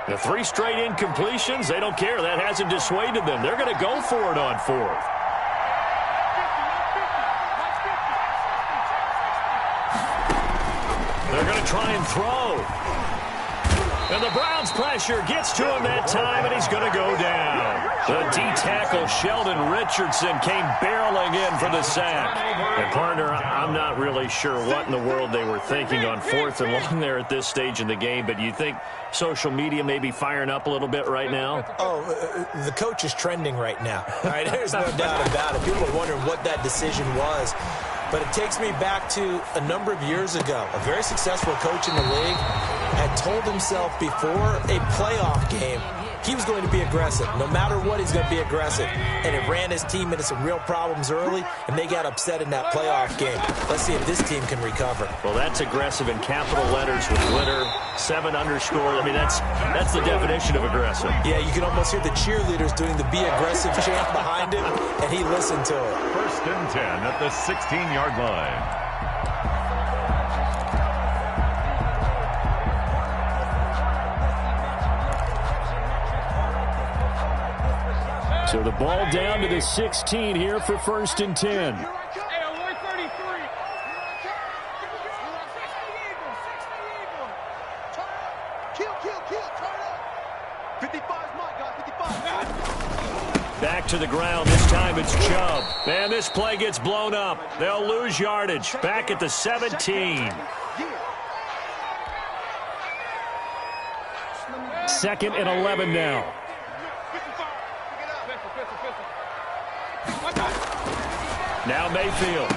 The 3 straight incompletions, they don't care. That hasn't dissuaded them. They're going to go for it on 4th. They're going to try and throw. And the Browns' pressure gets to him that time, and he's going to go down. The D-tackle, Sheldon Richardson, came barreling in for the sack. And, partner, I'm not really sure what in the world they were thinking on 4th and long there at this stage in the game, but you think social media may be firing up a little bit right now? Oh, the coach is trending right now. All right, there's no doubt about it. People are wondering what that decision was. But it takes me back to a number of years ago. A very successful coach in the league had told himself before a playoff game he was going to be aggressive. No matter what, he's going to be aggressive. And it ran his team into some real problems early, and they got upset in that playoff game. Let's see if this team can recover. Well, that's aggressive in capital letters with glitter, 7 underscore. I mean, that's the definition of aggressive. Yeah, you can almost hear the cheerleaders doing the be aggressive chant behind him, and he listened to it. 1st and 10 at the 16-yard line. So the ball down to the 16 here for 1st and 10. Back to the ground. This time it's Chubb. And this play gets blown up. They'll lose yardage. Back at the 17. 2nd and 11 now. Now Mayfield.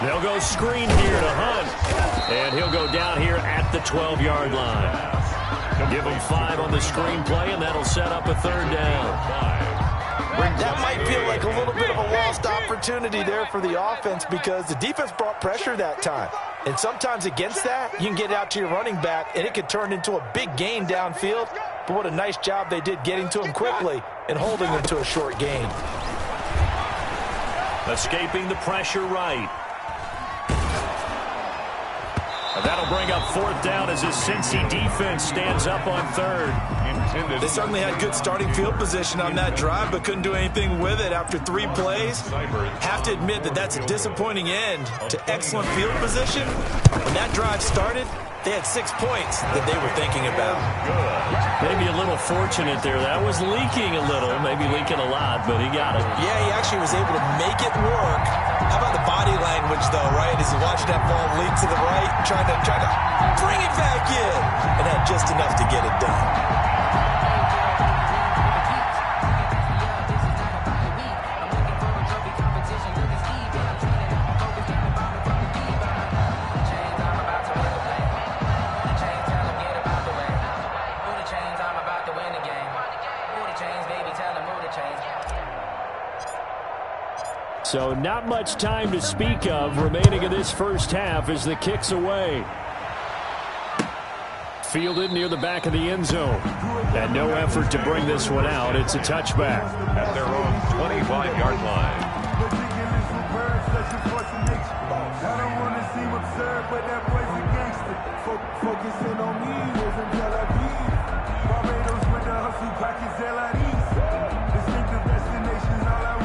They'll go screen here to Hunt. And he'll go down here at the 12-yard line. Give him 5 on the screen play, and that'll set up a 3rd down. That might feel like a little bit of a lost opportunity there for the offense because the defense brought pressure that time. And sometimes against that, you can get out to your running back, and it could turn into a big gain downfield. But what a nice job they did getting to him quickly and holding him to a short gain. Escaping the pressure right. And that'll bring up 4th down as his Cincy defense stands up on 3rd. They certainly had good starting field position on that drive, but couldn't do anything with it after 3 plays. Have to admit that that's a disappointing end to excellent field position. When that drive started, they had 6 points that they were thinking about. Maybe a little fortunate there. That was leaking a little, maybe leaking a lot, but he got it. Yeah, he actually was able to make it work. How about the body language, though, right? As he watched that ball leak to the right, trying to bring it back in, and had just enough to get it done. So not much time to speak of remaining in this first half as the kick's away. Fielded near the back of the end zone. And no effort to bring this one out. It's a touchback. At their own 25-yard line.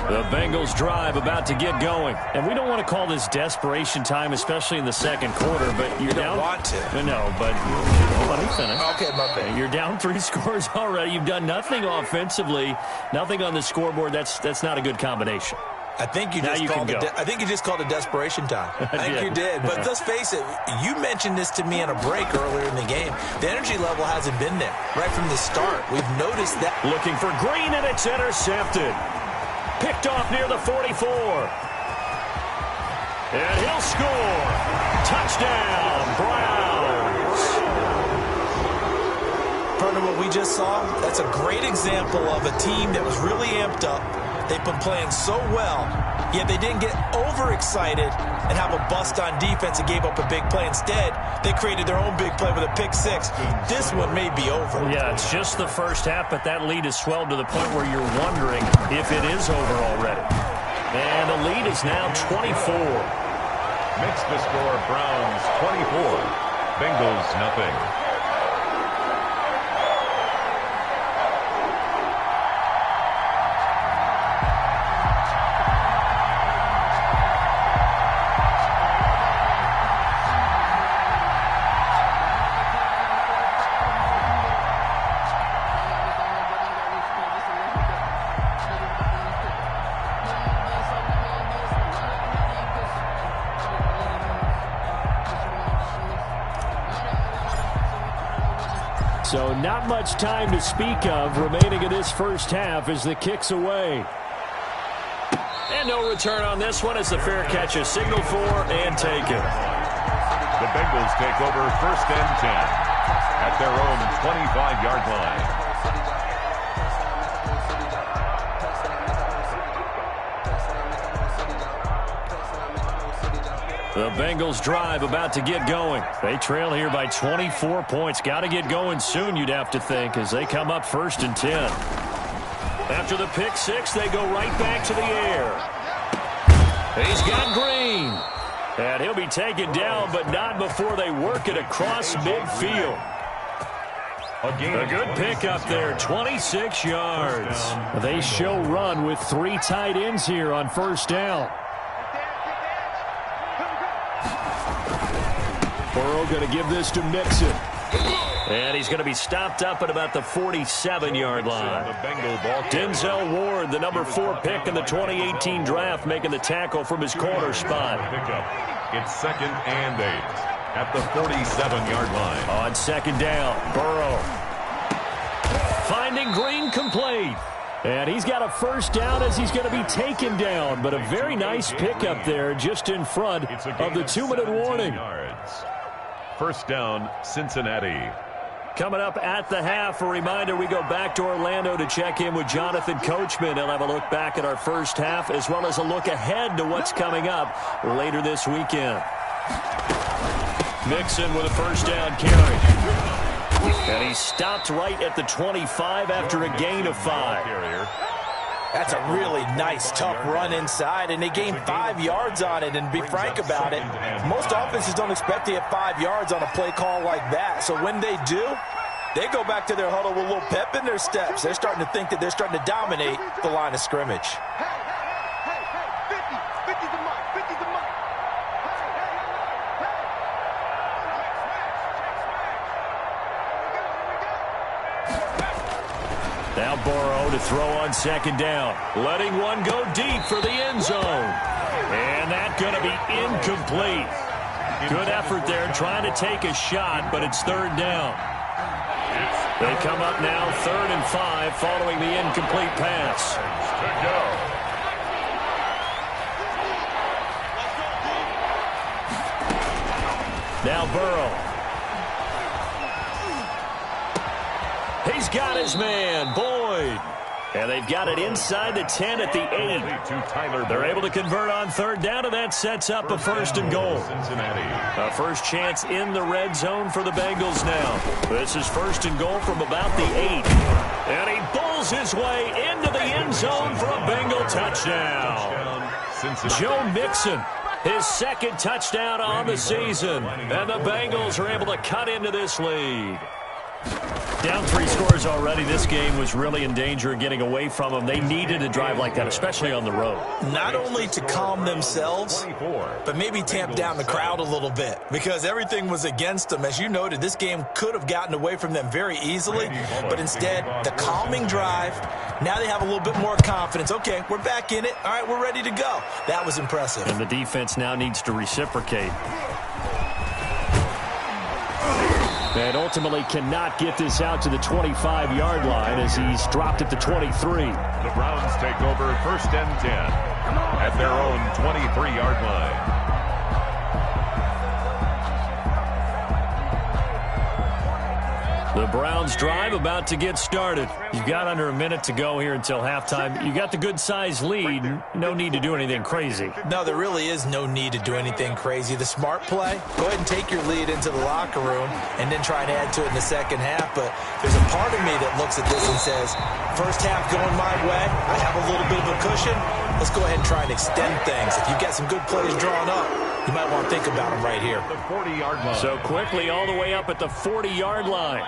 The Bengals drive about to get going. And we don't want to call this desperation time, especially in the 2nd quarter, but you're down. You don't want to. No, but let me finish. Okay, my bad. You're down 3 scores already. You've done nothing offensively, nothing on the scoreboard. That's not a good combination. I think you just called it desperation time. I think you did. But let's face it, you mentioned this to me on a break earlier in the game. The energy level hasn't been there right from the start. We've noticed that. Looking for Green, and it's intercepted. Picked off near the 44. And he'll score. Touchdown, Browns. Partner, what we just saw, that's a great example of a team that was really amped up. They've been playing so well, yet they didn't get overexcited and have a bust on defense and gave up a big play. Instead, they created their own big play with a pick 6. This one may be over. Yeah, it's just the first half, but that lead has swelled to the point where you're wondering if it is over already. And the lead lead is now 24. Makes the score Browns 24, Bengals nothing. So not much time to speak of remaining in this first half as the kick's away. And no return on this one as the fair catch is signaled for and taken. The Bengals take over first and 10 at their own 25-yard line. The Bengals drive about to get going. They trail here by 24 points. Got to get going soon, you'd have to think, as they come up first and 10. After the pick six, they go right back to the air. He's got Green. And he'll be taken down, but not before they work it across midfield. A good pickup there, 26 yards. They show run with three tight ends here on first down. Burrow going to give this to Mixon. And he's going to be stopped up at about the 47-yard line. Denzel Ward, the number 4 pick in the 2018 draft, making the tackle from his corner spot. It's second and 8 at the 47-yard line. On second down, Burrow finding Green complete. And he's got a first down as he's going to be taken down. But a very nice pickup there just in front of the 2-minute warning. First down, Cincinnati. Coming up at the half, a reminder, we go back to Orlando to check in with Jonathan Coachman. He'll have a look back at our first half as well as a look ahead to what's coming up later this weekend. Mixon with a first down carry. And he's stopped right at the 25 after a gain of 5. That's a really nice, tough run inside, and they gained 5 yards on it. And to be frank about it, most offenses don't expect to get 5 yards on a play call like that. So when they do, they go back to their huddle with a little pep in their steps. They're starting to think that they're starting to dominate the line of scrimmage. Now Burrow to throw on second down. Letting one go deep for the end zone. And that's going to be incomplete. Good effort there trying to take a shot, but it's third down. They come up now 3rd and 5 following the incomplete pass. Now Burrow. He's got his man, Boyd. And they've got it inside the 10 at the 8. They're able to convert on third down, and that sets up a first and goal. A first chance in the red zone for the Bengals now. This is first and goal from about the 8. And he pulls his way into the end zone for a Bengal touchdown. Joe Mixon, his second touchdown on the season. And the Bengals are able to cut into this lead. Down 3 scores already. This game was really in danger of getting away from them. They needed a drive like that, especially on the road. Not only to calm themselves, but maybe tamp down the crowd a little bit because everything was against them. As you noted, this game could have gotten away from them very easily, but instead, the calming drive, now they have a little bit more confidence. Okay, we're back in it. All right, we're ready to go. That was impressive. And the defense now needs to reciprocate. And ultimately cannot get this out to the 25-yard line as he's dropped at the 23. The Browns take over first and 10 at their own 23-yard line. The Browns drive about to get started. You've got under a minute to go here until halftime. You got the good-sized lead. No need to do anything crazy. No, there really is no need to do anything crazy. The smart play, go ahead and take your lead into the locker room and then try and add to it in the second half. But there's a part of me that looks at this and says, first half going my way, I have a little bit of a cushion. let's go ahead and try and extend things. If you've got some good plays drawn up, you might want to think about them right here. The 40-yard line. So quickly all the way up at the 40-yard line.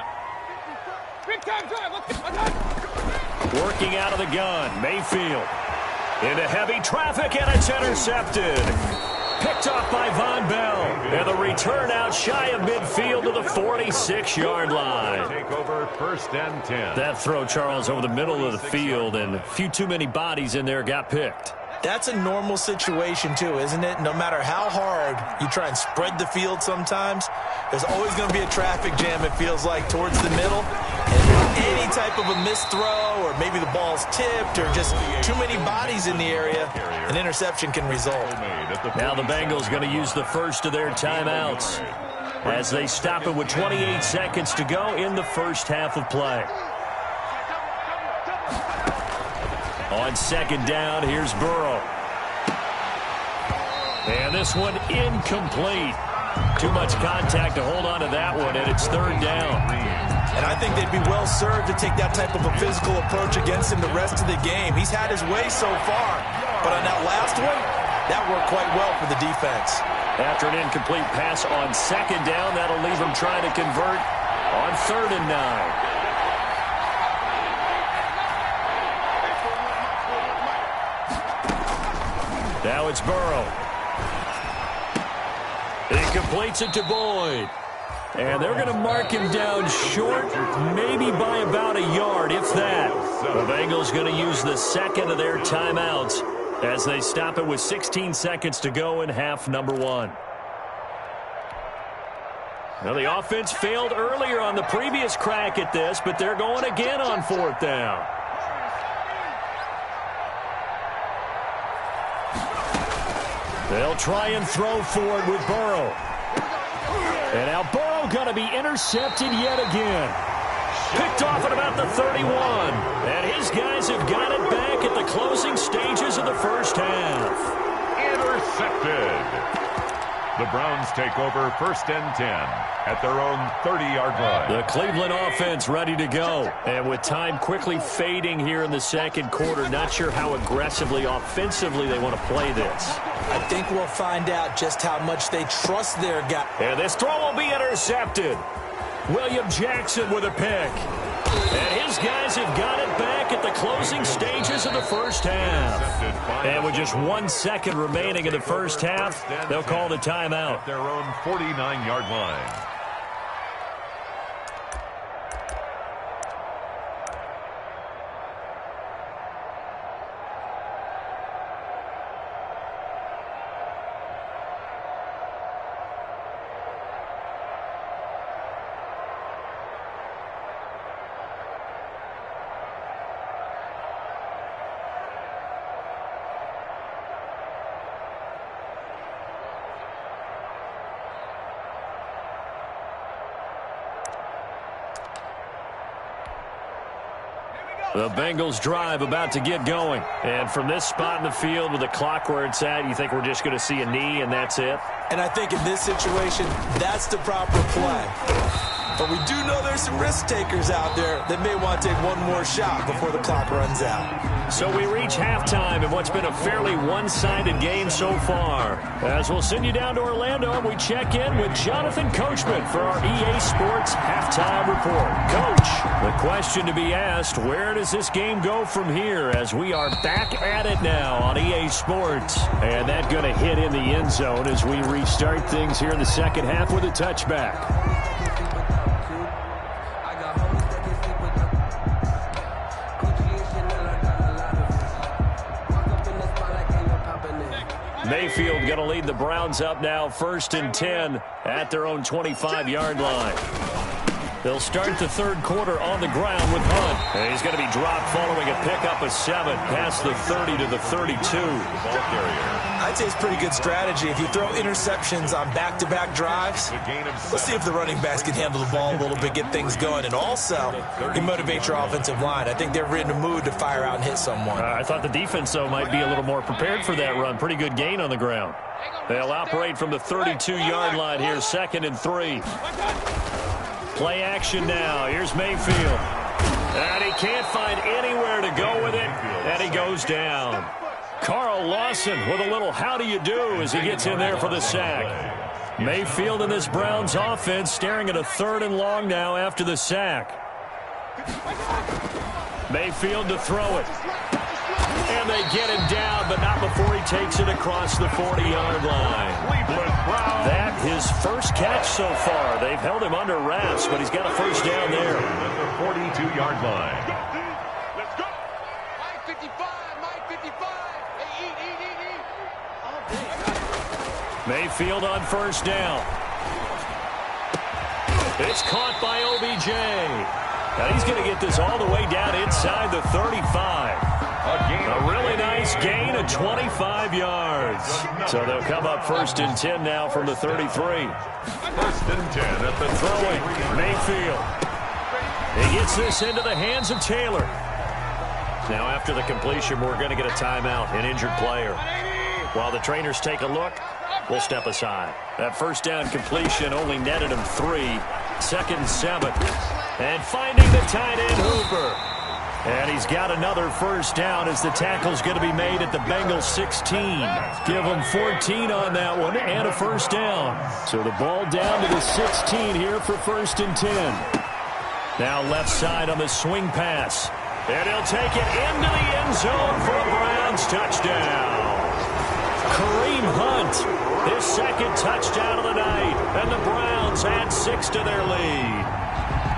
Working out of the gun, Mayfield. Into heavy traffic, and it's intercepted. Picked off by Von Bell. And the return out shy of midfield to the 46-yard line. Take over 1st and 10. That throw, Charles, over the middle of the field, and a few too many bodies in there got picked. That's a normal situation, too, isn't it? No matter how hard you try and spread the field sometimes, there's always going to be a traffic jam, it feels like, towards the middle. And any type of a missed throw, or maybe the ball's tipped, or just too many bodies in the area, an interception can result. Now the Bengals going to use the first of their timeouts as they stop it with 28 seconds to go in the first half of play. On 2nd down, here's Burrow. And this one incomplete. Too much contact to hold on to that one, and it's 3rd down. And I think they'd be well served to take that type of a physical approach against him the rest of the game. He's had his way so far, but on that last one, that worked quite well for the defense. After an incomplete pass on 2nd down, that'll leave him trying to convert on 3rd and 9. Now it's Burrow. He completes it to Boyd. And they're going to mark him down short, maybe by about a yard, if that. The Bengals going to use the second of their timeouts as they stop it with 16 seconds to go in half number 1. Now the offense failed earlier on the previous crack at this, but they're going again on 4th down. They'll try and throw forward with Burrow. And now Burrow going to be intercepted yet again. Picked off at about the 31. And his guys have got it back at the closing stages of the first half. Intercepted. The Browns take over 1st and 10 at their own 30-yard line. The Cleveland offense ready to go. And with time quickly fading here in the second quarter, not sure how aggressively, offensively they want to play this. I think we'll find out just how much they trust their guy. And this throw will be intercepted. William Jackson with a pick. And his guys have got it back at the closing stages of the first half. And with just 1 second remaining in the first half, they'll call the timeout. At their own 49-yard line. The Bengals drive about to get going. And from this spot in the field with the clock where it's at, you think we're just going to see a knee and that's it? And I think in this situation, that's the proper play. But we do know there's some risk takers out there that may want to take one more shot before the clock runs out. So we reach halftime in what's been a fairly one-sided game so far. As we'll send you down to Orlando, and we check in with Jonathan Coachman for our EA Sports Halftime Report. Coach, the question to be asked, where does this game go from here as we are back at it now on EA Sports? And that going to hit in the end zone as we restart things here in the second half with a touchback. Mayfield going to lead the Browns up now 1st and 10 at their own 25-yard line. They'll start the third quarter on the ground with Hunt. And he's going to be dropped following a pickup of 7 past the 30 to the 32. The ball carrier. I'd say it's pretty good strategy. If you throw interceptions on back-to-back drives, let's see if the running backs can handle the ball a little bit, get things going. And also, you motivate your offensive line. I think they're in a mood to fire out and hit someone. I thought the defense, though, might be a little more prepared for that run. Pretty good gain on the ground. They'll operate from the 32-yard line here, 2nd and 3. Play action now. Here's Mayfield. And he can't find anywhere to go with it, and he goes down. Carl Lawson with a little how do you do as he gets in there for the sack. Mayfield and this Browns offense staring at a 3rd and long now after the sack. Mayfield to throw it. And they get him down, but not before he takes it across the 40-yard line. That his first catch so far. They've held him under wraps, but he's got a first down there. At the 42-yard line. Let's go. Mike 55, Mike 55. Hey, eat. All day. Mayfield on first down. It's caught by OBJ. Now he's going to get this all the way down inside the 35. A really nice gain of 25 yards. So they'll come up 1st and 10 now from the 33. 1st and 10 at the Throwing Mayfield. He gets this into the hands of Taylor. Now after the completion, we're going to get a timeout, an injured player. While the trainers take a look, we'll step aside. That first down completion only netted him 3. 2nd and 7. And finding the tight end, Hooper. And he's got another first down as the tackle's going to be made at the Bengals 16. Give them 14 on that one and a first down. So the ball down to the 16 here for 1st and 10. Now left side on the swing pass. And he'll take it into the end zone for a Browns touchdown. Kareem Hunt, his 2nd touchdown of the night. And the Browns add 6 to their lead.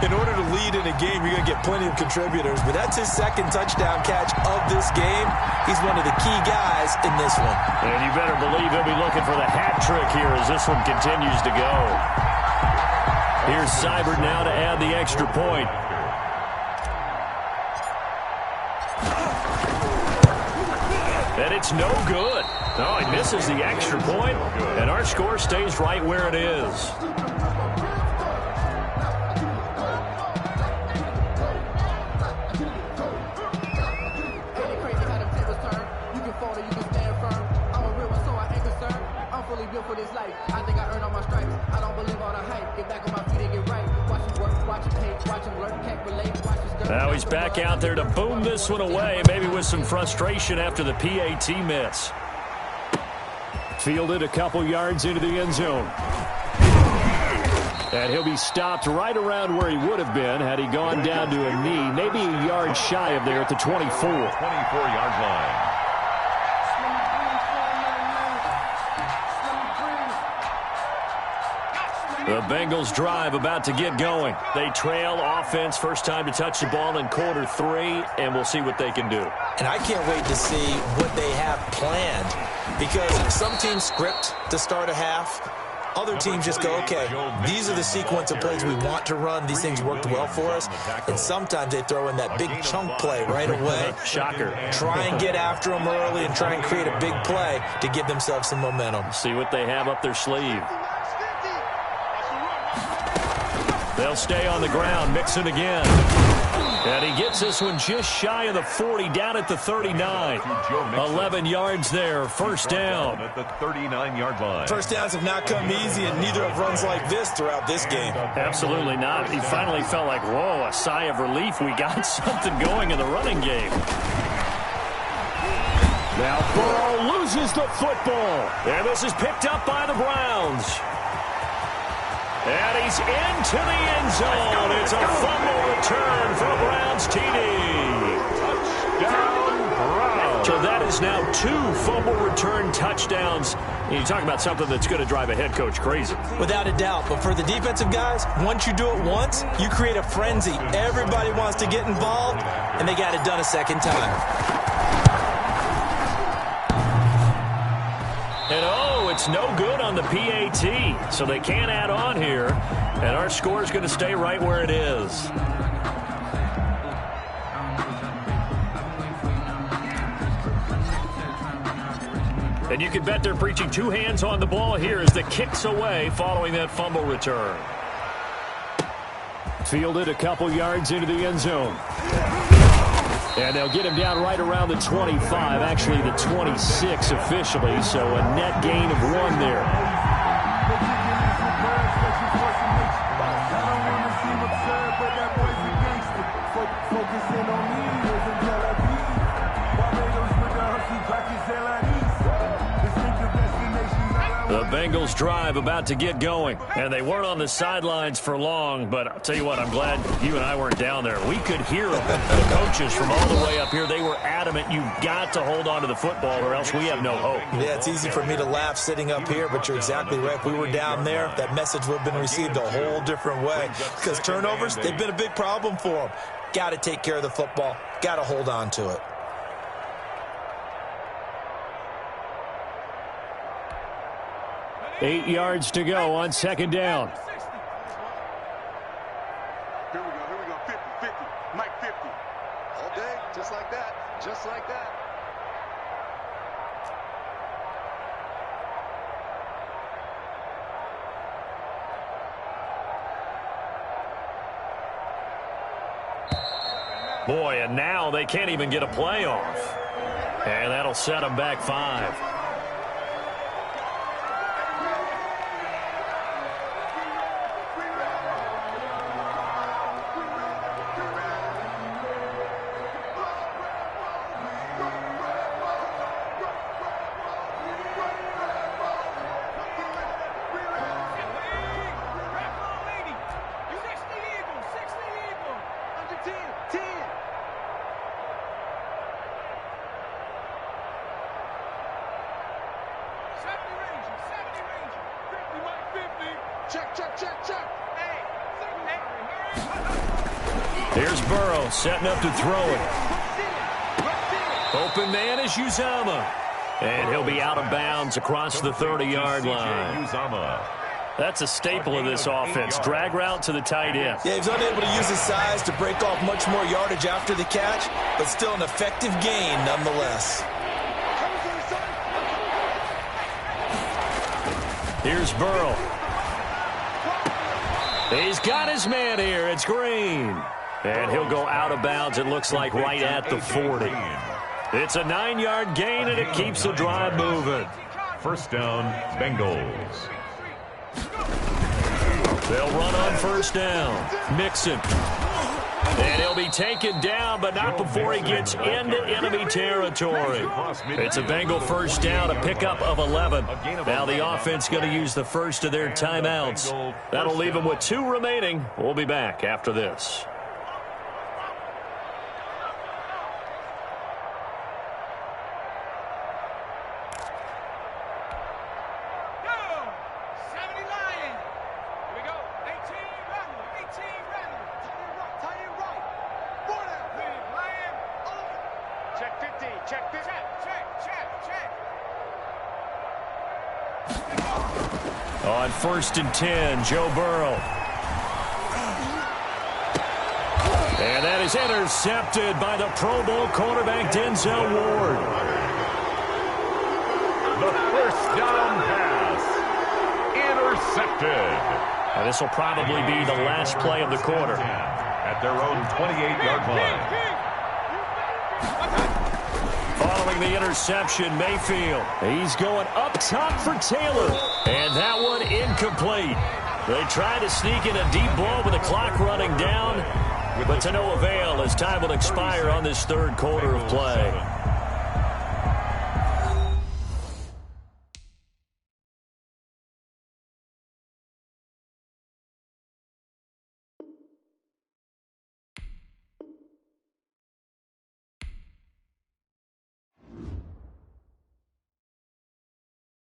In order to lead in a game, you're going to get plenty of contributors, but that's his 2nd touchdown catch of this game. He's one of the key guys in this one. And you better believe he'll be looking for the hat trick here as this one continues to go. Here's Seibert now to add the extra point. And it's no good. No, he misses the extra point, and our score stays right where it is. For this life, I think I earned all my stripes. I don't believe all the hype. Get back on my feet and get right. Watch him work, watch him hate, watch him learn, can't relate. Watch his girl. Now he's back out there to boom this one away, maybe with some frustration after the PAT miss. Fielded a couple yards into the end zone. And he'll be stopped right around where he would have been had he gone down to a knee, maybe a yard shy of there at the 24. 24-yard line. The Bengals drive about to get going. They trail offense, first time to touch the ball in quarter 3, and we'll see what they can do. And I can't wait to see what they have planned, because some teams script to start a half. Other teams just go, okay, these are the sequence of plays we want to run. These things worked well for us. And sometimes they throw in that big chunk play right away. Shocker. Try and get after them early and try and create a big play to give themselves some momentum. See what they have up their sleeve. They'll stay on the ground, mix it again. And he gets this one just shy of the 40, down at the 39. 11 yards there, first down. At the 39-yard line. First downs have not come easy, and neither have runs like this throughout this game. Absolutely not. He finally felt like, whoa, a sigh of relief. We got something going in the running game. Now Burrow loses the football. And this is picked up by the Browns. And he's into the end zone. It's a fumble return for a Browns TD. Touchdown, Browns. So that is now 2 fumble return touchdowns. And you talk about something that's going to drive a head coach crazy. Without a doubt. But for the defensive guys, once you do it once, you create a frenzy. Everybody wants to get involved, and they got it done a second time. And it's no good on the PAT, so they can't add on here, and our score is going to stay right where it is. And you can bet they're preaching 2 hands on the ball here as the kick's away following that fumble return. Fielded a couple yards into the end zone. And they'll get him down right around the 25, actually the 26 officially, so a net gain of 1 there. Focusing on me, The Bengals drive about to get going. And they weren't on the sidelines for long, but I'll tell you what, I'm glad you and I weren't down there. We could hear them. The coaches from all the way up here, they were adamant, you've got to hold on to the football or else we have no hope. Yeah, it's easy for me to laugh sitting up here, but you're exactly right. If we were down there, that message would have been received a whole different way. Because turnovers, they've been a big problem for them. Got to take care of the football. Got to hold on to it. Eight yards to go on second down. Here we go, 50, 50, Mike 50. All day, just like that, just like that. Boy, and now they can't even get a play off. And that'll set them back 5. Here's Burrow setting up to throw it. Open man is Uzama. And he'll be out of bounds across the 30-yard line. That's a staple of this offense. Drag route to the tight end. Yeah, he's unable to use his size to break off much more yardage after the catch, but still an effective gain nonetheless. Here's Burrow. He's got his man here. It's Green. And he'll go out of bounds, it looks like, right at the 40. It's a 9-yard gain, and it keeps the drive moving. First down, Bengals. They'll run on first down. Mixon. And he'll be taken down, but not before he gets into enemy territory. It's a Bengal first down, a pickup of 11. Now the offense going to use the first of their timeouts. That'll leave them with 2 remaining. We'll be back after this. On first and 10, Joe Burrow. And that is intercepted by the Pro Bowl cornerback Denzel Ward. The first down pass. Intercepted. And this will probably be the last play of the quarter. At their own 28-yard line. Following the interception, Mayfield. He's going up top for Taylor. And that one incomplete. They tried to sneak in a deep ball with the clock running down, but to no avail as time will expire on this third quarter of play.